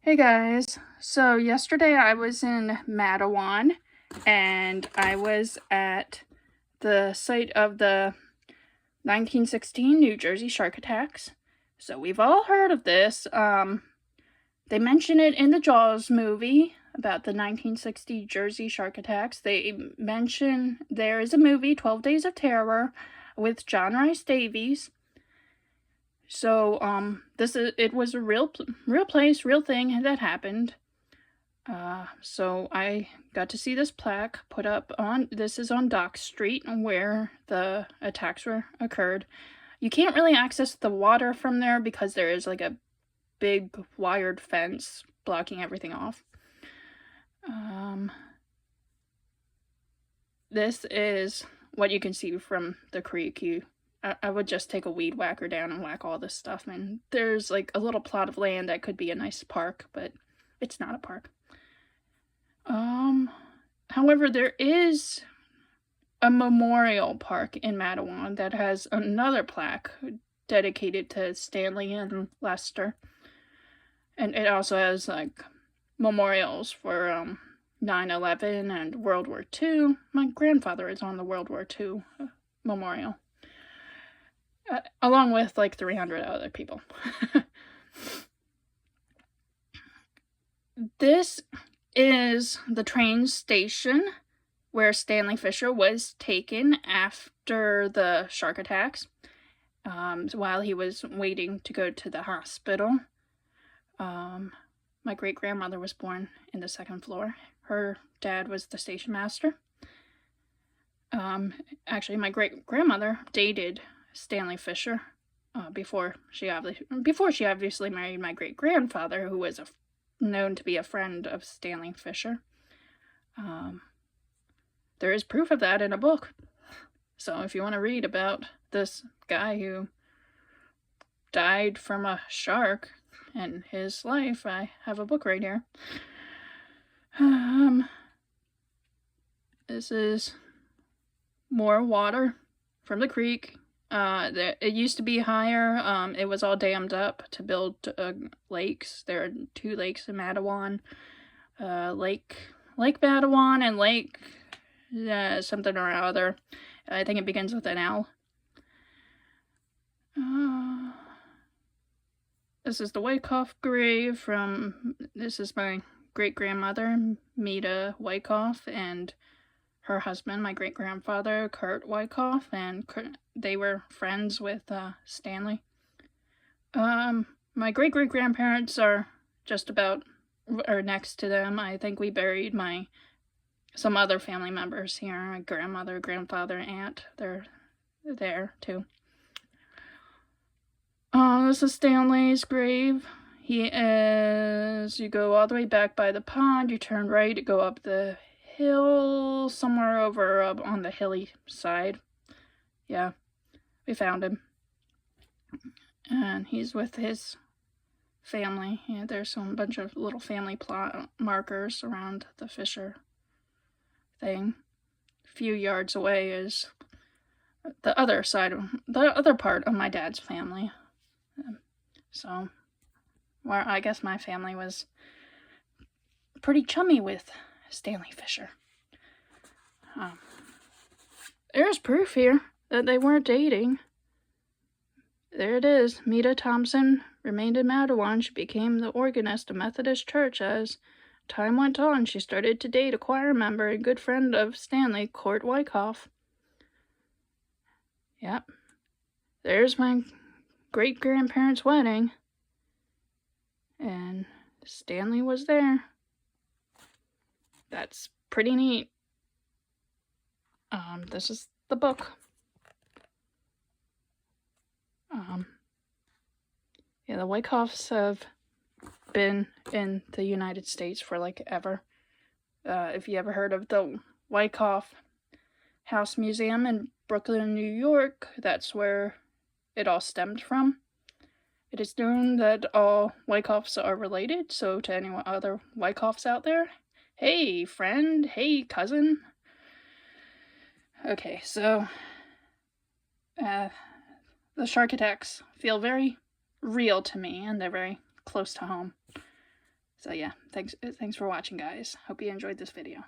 Hey guys, so yesterday I was in Matawan and I was at the site of the 1916 New Jersey shark attacks. So we've all heard of this. They mention it in the Jaws movie about the 1960 Jersey shark attacks. They mention there is a movie, 12 Days of Terror, with John Rhys Davies. So, it was a real place, real thing that happened. So I got to see this plaque put up this is on Dock Street where the attacks occurred. You can't really access the water from there because there is like a big wired fence blocking everything off. This is what you can see from the creek. I would just take a weed whacker down and whack all this stuff, and there's like a little plot of land that could be a nice park, but it's not a park. However, there is a memorial park in Matawan that has another plaque dedicated to Stanley and Lester. And it also has like memorials for 9/11 and World War II. My grandfather is on the World War II memorial. Along with like 300 other people. This is the train station where Stanley Fisher was taken after the shark attacks, while he was waiting to go to the hospital. My great-grandmother was born in the second floor. Her dad was the station master. Actually, my great-grandmother dated Stanley Fisher before she obviously married my great-grandfather, who was known to be a friend of Stanley Fisher. There is proof of that in a book. So if you want to read about this guy who died from a shark and his life, I have a book right here. This is more water from the creek. It used to be higher. It was all dammed up to build lakes. There are 2 lakes in Matawan. Lake Matawan and Lake something or other. I think it begins with an L. This is the Wyckoff grave this is my great-grandmother, Meta Wyckoff, and her husband, my great-grandfather, Kurt Wyckoff, and they were friends with Stanley. My great-great-grandparents are just about next to them. I think we buried some other family members here. My grandmother, grandfather, aunt, they're there too. This is Stanley's grave. You go all the way back by the pond, you turn right, go up the hill, somewhere over on the hilly side. Yeah, we found him. And he's with his family. Yeah, there's a bunch of little family plot markers around the Fisher thing. A few yards away is the other part of my dad's family. So, I guess my family was pretty chummy with Stanley Fisher. There's proof here that they weren't dating. There it is. Meta Thompson remained in Matawan. She became the organist of Methodist Church. As time went on, she started to date a choir member and good friend of Stanley, Kurt Wyckoff. Yep. There's my great-grandparents' wedding. And Stanley was there. That's pretty neat. This is the book. Yeah, the Wyckoffs have been in the United States for like ever. If you ever heard of the Wyckoff House Museum in Brooklyn, New York, that's where it all stemmed from. It is known that all Wyckoffs are related, so to any other Wyckoffs out there, hey friend, hey cousin. Okay, so the shark attacks feel very real to me, and they're very close to home. So yeah, thanks for watching, guys. Hope you enjoyed this video.